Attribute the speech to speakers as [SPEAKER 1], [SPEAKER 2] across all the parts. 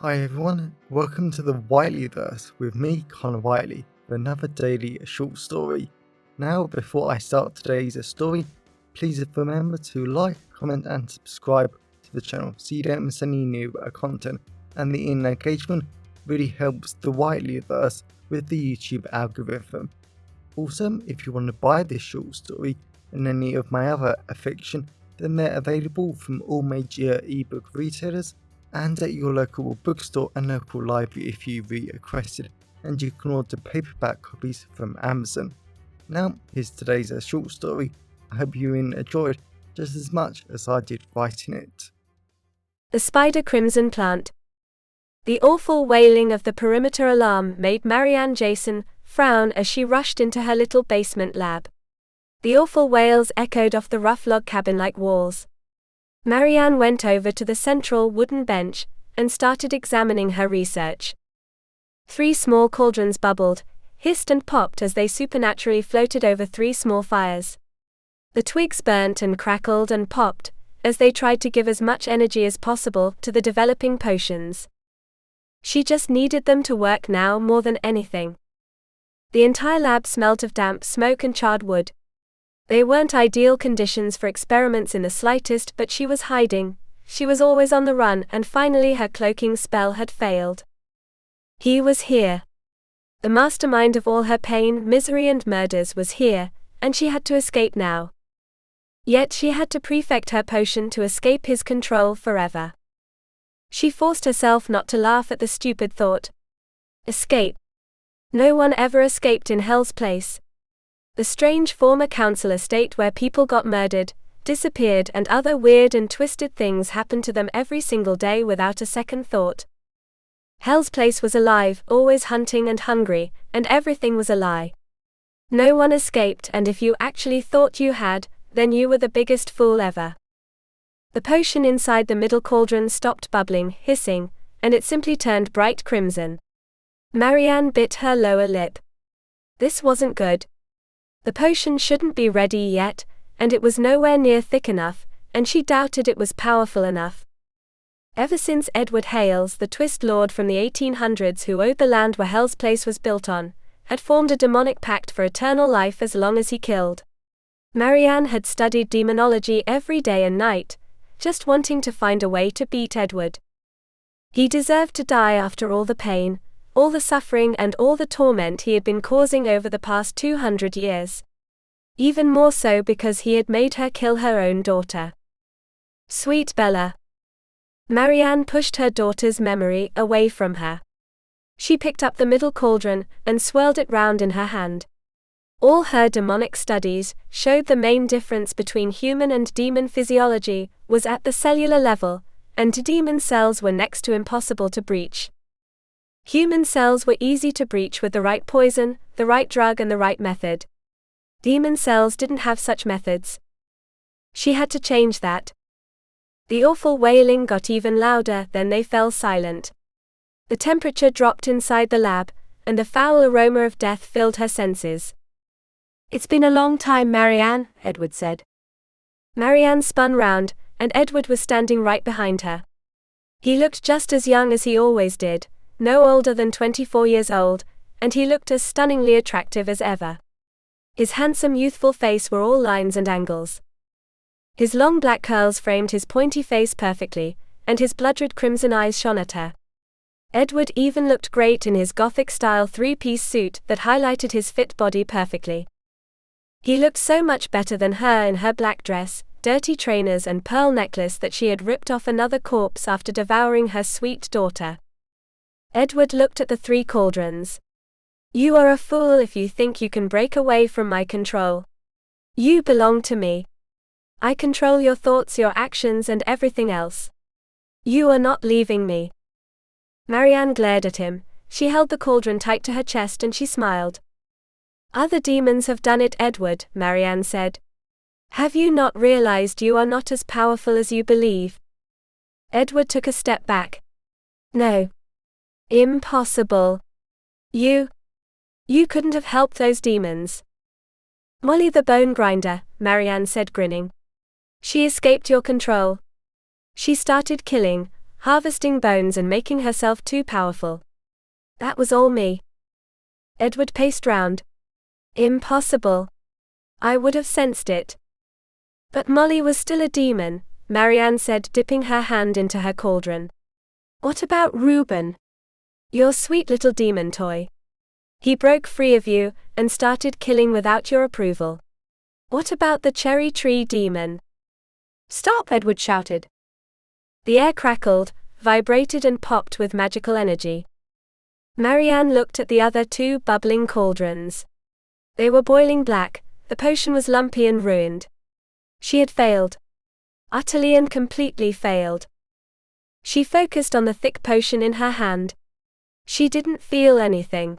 [SPEAKER 1] Hi everyone, welcome to the Whiteleyverse with me, Connor Whiteley, for another daily short story. Now, before I start today's story, please remember to like, comment and subscribe to the channel so you don't miss any new content, and the engagement really helps the Whiteleyverse with the YouTube algorithm. Also, if you want to buy this short story and any of my other fiction, then they're available from all major ebook retailers and at your local bookstore and local library if you requested, and you can order paperback copies from Amazon. Now, here's today's short story. I hope you enjoyed just as much as I did writing it.
[SPEAKER 2] The Spider Crimson Plant. The awful wailing of the perimeter alarm made Marianne Jason frown as she rushed into her little basement lab. The awful wails echoed off the rough log cabin like walls. Marianne went over to the central wooden bench and started examining her research. 3 small cauldrons bubbled, hissed and popped as they supernaturally floated over 3 small fires. The twigs burnt and crackled and popped as they tried to give as much energy as possible to the developing potions. She just needed them to work now more than anything. The entire lab smelt of damp smoke and charred wood. They weren't ideal conditions for experiments in the slightest, but she was hiding, she was always on the run, and finally her cloaking spell had failed. He was here. The mastermind of all her pain, misery and murders was here, and she had to escape now. Yet she had to perfect her potion to escape his control forever. She forced herself not to laugh at the stupid thought. Escape. No one ever escaped in Hell's Place. The strange former council estate where people got murdered, disappeared, and other weird and twisted things happened to them every single day without a second thought. Hell's Place was alive, always hunting and hungry, and everything was a lie. No one escaped, and if you actually thought you had, then you were the biggest fool ever. The potion inside the middle cauldron stopped bubbling, hissing, and it simply turned bright crimson. Marianne bit her lower lip. This wasn't good. The potion shouldn't be ready yet, and it was nowhere near thick enough, and she doubted it was powerful enough. Ever since Edward Hales, the Twist Lord from the 1800s who owed the land where Hell's Place was built on, had formed a demonic pact for eternal life as long as he killed. Marianne had studied demonology every day and night, just wanting to find a way to beat Edward. He deserved to die after all the pain, all the suffering and all the torment he had been causing over the past 200 years. Even more so because he had made her kill her own daughter. Sweet Bella. Marianne pushed her daughter's memory away from her. She picked up the middle cauldron and swirled it round in her hand. All her demonic studies showed the main difference between human and demon physiology was at the cellular level, and demon cells were next to impossible to breach. Human cells were easy to breach with the right poison, the right drug and the right method. Demon cells didn't have such methods. She had to change that. The awful wailing got even louder, then they fell silent. The temperature dropped inside the lab, and the foul aroma of death filled her senses. It's been a long time, Marianne, Edward said. Marianne spun round, and Edward was standing right behind her. He looked just as young as he always did, no older than 24 years old, and he looked as stunningly attractive as ever. His handsome youthful face were all lines and angles. His long black curls framed his pointy face perfectly, and his blood-red crimson eyes shone at her. Edward even looked great in his Gothic-style 3-piece suit that highlighted his fit body perfectly. He looked so much better than her in her black dress, dirty trainers and pearl necklace that she had ripped off another corpse after devouring her sweet daughter. Edward looked at the 3 cauldrons. You are a fool if you think you can break away from my control. You belong to me. I control your thoughts, your actions and everything else. You are not leaving me. Marianne glared at him. She held the cauldron tight to her chest and she smiled. Other demons have done it, Edward, Marianne said. Have you not realized you are not as powerful as you believe? Edward took a step back. No. Impossible. You couldn't have helped those demons. Molly the Bone Grinder, Marianne said, grinning. She escaped your control. She started killing, harvesting bones and making herself too powerful. That was all me. Edward paced round. Impossible. I would have sensed it. But Molly was still a demon, Marianne said, dipping her hand into her cauldron. What about Reuben? Your sweet little demon toy. He broke free of you and started killing without your approval. What about the cherry tree demon? Stop, Edward shouted. The air crackled, vibrated and popped with magical energy. Marianne looked at the other two bubbling cauldrons. They were boiling black, the potion was lumpy and ruined. She had failed. Utterly and completely failed. She focused on the thick potion in her hand. She didn't feel anything.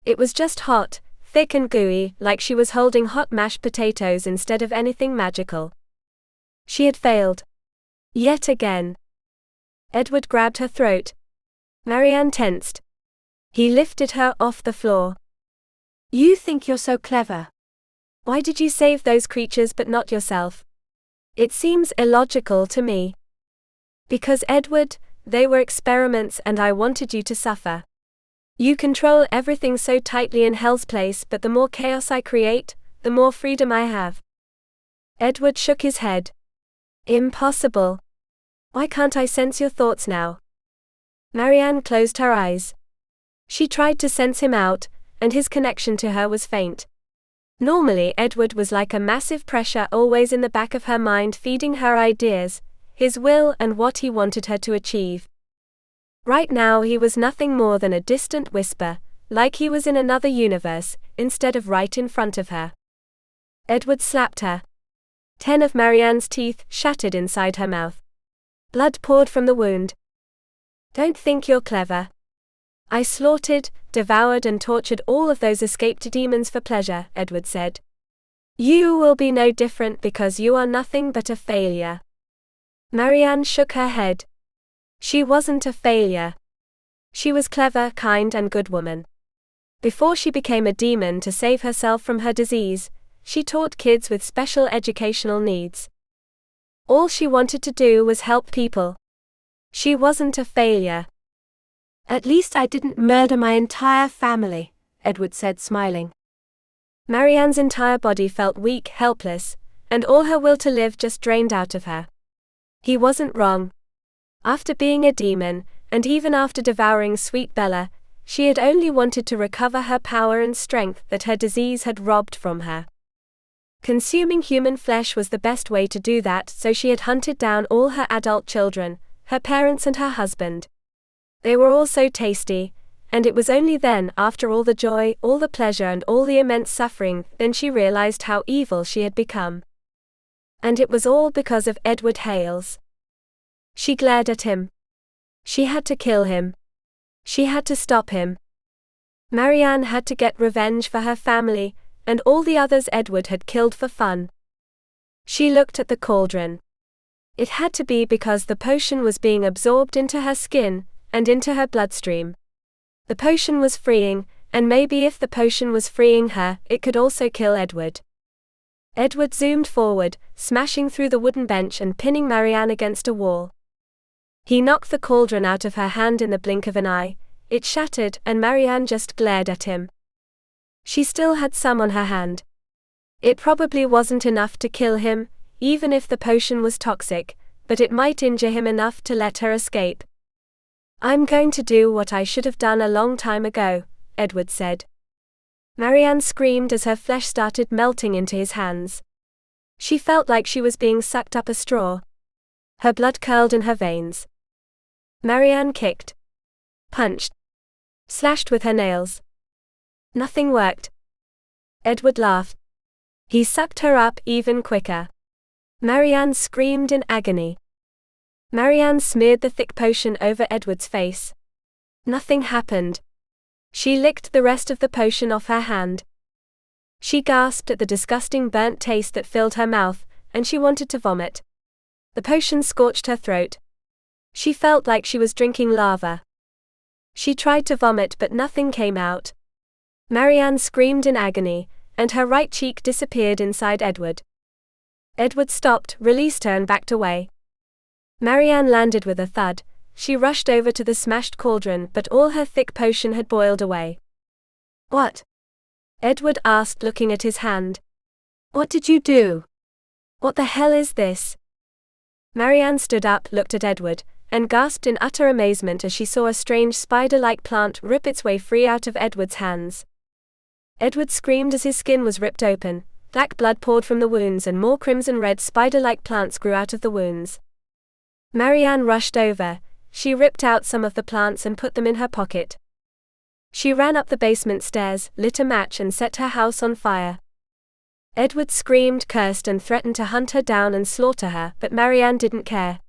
[SPEAKER 2] It was just hot, thick and gooey, like she was holding hot mashed potatoes instead of anything magical. She had failed. Yet again. Edward grabbed her throat. Marianne tensed. He lifted her off the floor. You think you're so clever. Why did you save those creatures but not yourself? It seems illogical to me. Because Edward, they were experiments and I wanted you to suffer. You control everything so tightly in Hell's Place, but the more chaos I create, the more freedom I have. Edward shook his head. Impossible. Why can't I sense your thoughts now? Marianne closed her eyes. She tried to sense him out, and his connection to her was faint. Normally Edward was like a massive pressure always in the back of her mind, feeding her ideas, his will and what he wanted her to achieve. Right now he was nothing more than a distant whisper, like he was in another universe, instead of right in front of her. Edward slapped her. 10 of Marianne's teeth shattered inside her mouth. Blood poured from the wound. Don't think you're clever. I slaughtered, devoured and tortured all of those escaped demons for pleasure, Edward said. You will be no different because you are nothing but a failure. Marianne shook her head. She wasn't a failure. She was clever, kind and good woman. Before she became a demon to save herself from her disease, she taught kids with special educational needs. All she wanted to do was help people. She wasn't a failure. At least I didn't murder my entire family, Edward said, smiling. Marianne's entire body felt weak, helpless, and all her will to live just drained out of her. He wasn't wrong. After being a demon, and even after devouring Sweet Bella, she had only wanted to recover her power and strength that her disease had robbed from her. Consuming human flesh was the best way to do that, so she had hunted down all her adult children, her parents and her husband. They were all so tasty, and it was only then, after all the joy, all the pleasure and all the immense suffering, then she realized how evil she had become. And it was all because of Edward Hales. She glared at him. She had to kill him. She had to stop him. Marianne had to get revenge for her family, and all the others Edward had killed for fun. She looked at the cauldron. It had to be because the potion was being absorbed into her skin, and into her bloodstream. The potion was freeing, and maybe if the potion was freeing her, it could also kill Edward. Edward zoomed forward, smashing through the wooden bench and pinning Marianne against a wall. He knocked the cauldron out of her hand in the blink of an eye. It shattered, and Marianne just glared at him. She still had some on her hand. It probably wasn't enough to kill him, even if the potion was toxic, but it might injure him enough to let her escape. I'm going to do what I should have done a long time ago, Edward said. Marianne screamed as her flesh started melting into his hands. She felt like she was being sucked up a straw. Her blood curled in her veins. Marianne kicked, punched, slashed with her nails. Nothing worked. Edward laughed. He sucked her up even quicker. Marianne screamed in agony. Marianne smeared the thick potion over Edward's face. Nothing happened. She licked the rest of the potion off her hand. She gasped at the disgusting burnt taste that filled her mouth, and she wanted to vomit. The potion scorched her throat. She felt like she was drinking lava. She tried to vomit but nothing came out. Marianne screamed in agony, and her right cheek disappeared inside Edward. Edward stopped, released her and backed away. Marianne landed with a thud, she rushed over to the smashed cauldron, but all her thick potion had boiled away. "What?" Edward asked, looking at his hand. "What did you do? What the hell is this?" Marianne stood up, looked at Edward, and gasped in utter amazement as she saw a strange spider-like plant rip its way free out of Edward's hands. Edward screamed as his skin was ripped open, black blood poured from the wounds, and more crimson-red spider-like plants grew out of the wounds. Marianne rushed over. She ripped out some of the plants and put them in her pocket. She ran up the basement stairs, lit a match, and set her house on fire. Edward screamed, cursed, and threatened to hunt her down and slaughter her, but Marianne didn't care.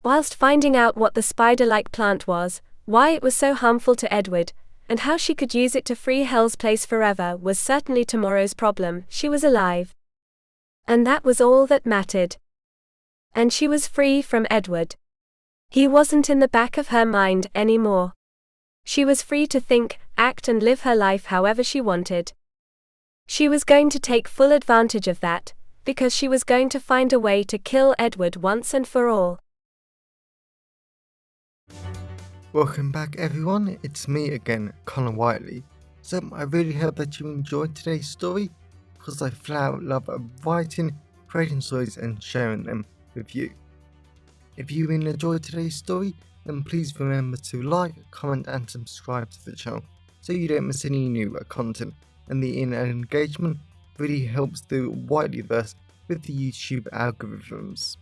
[SPEAKER 2] Whilst finding out what the spider-like plant was, why it was so harmful to Edward, and how she could use it to free Hell's Place forever was certainly tomorrow's problem, she was alive. And that was all that mattered. And she was free from Edward. He wasn't in the back of her mind anymore. She was free to think, act, and live her life however she wanted. She was going to take full advantage of that, because she was going to find a way to kill Edward once and for all.
[SPEAKER 1] Welcome back everyone, it's me again, Connor Whiteley. So I really hope that you enjoyed today's story, because I flat out love writing, creating stories and sharing them with you. If you really enjoyed today's story, then please remember to like, comment and subscribe to the channel so you don't miss any new content, and the engagement really helps the Whiteleyverse with the YouTube algorithms.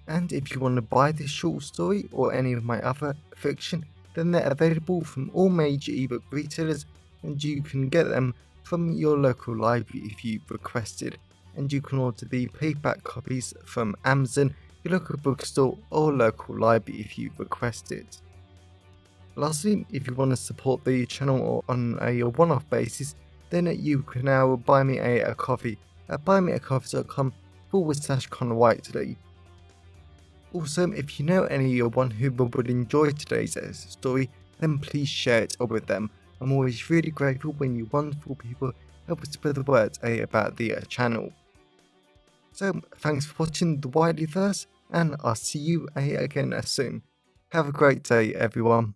[SPEAKER 1] And if you want to buy this short story or any of my other fiction, then they're available from all major ebook retailers, and you can get them from your local library if you requested, and you can order the paperback copies from Amazon, your local bookstore or local library if you request it. Lastly, if you want to support the channel on a one-off basis, then you can now buy me a coffee at buymeacoffee.com/Connor Whiteley. Also, if you know anyone who would enjoy today's story, then please share it with them. I'm always really grateful when you wonderful people help spread the word about the channel. So, thanks for watching the Whiteleyverse, and I'll see you again soon. Have a great day, everyone.